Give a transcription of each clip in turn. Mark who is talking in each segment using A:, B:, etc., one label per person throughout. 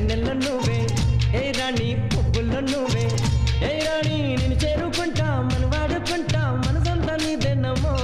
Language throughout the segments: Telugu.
A: వెన్నెల్లో నువ్వే ఏ రాణి పువ్వుల్లో నువ్వే ఏ రాణి నేను చేరుకుంటా మన వాడుకుంటా మన సొంత నీదేనమ్మో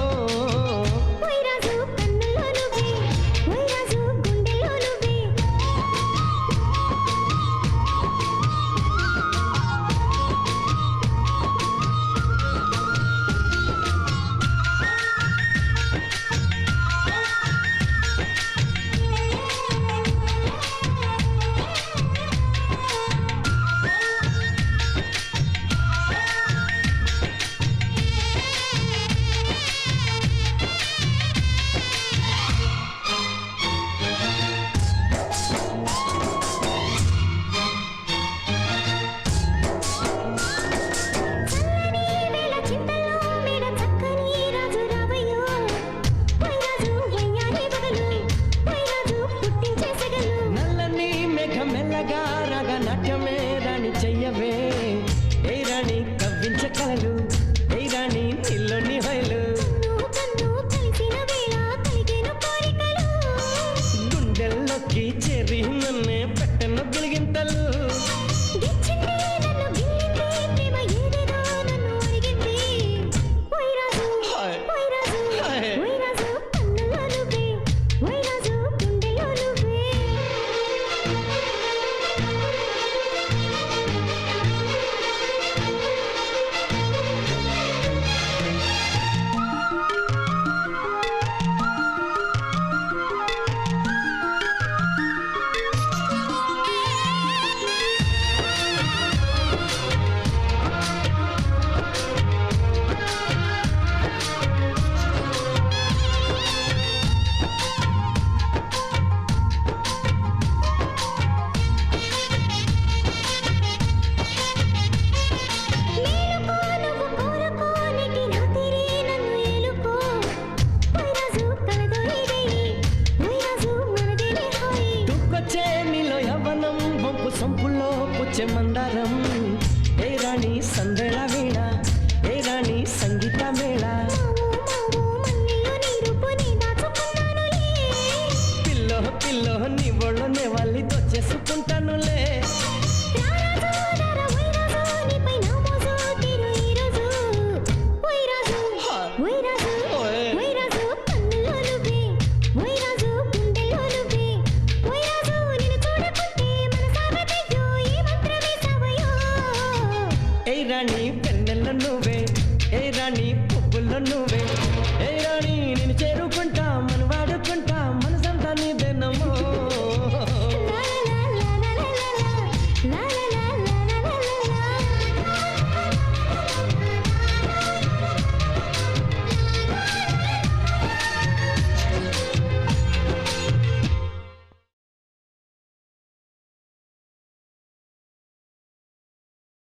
A: నాట్యమే రాణి చెయ్యవే ఏ రాణి కవ్వించే కలలు ఏ రాణి నీలోని హైలు గుండెల్లోకి చేరి నన్నే పెట్టను గిలిగింతలు సంపుల్లో పుచ్చే మందారం ఏ రాణి సందెళ వేళ ఏ రాణి సంగీత మేళ పిల్లో పిల్లో నీ ఒళ్ళనే వాళ్ళి దొచ్చేసుకుంటానులే ఏ రాణి వెన్నెల్లో నువ్వే ఏ రాణి పువ్వుల్లో నువ్వే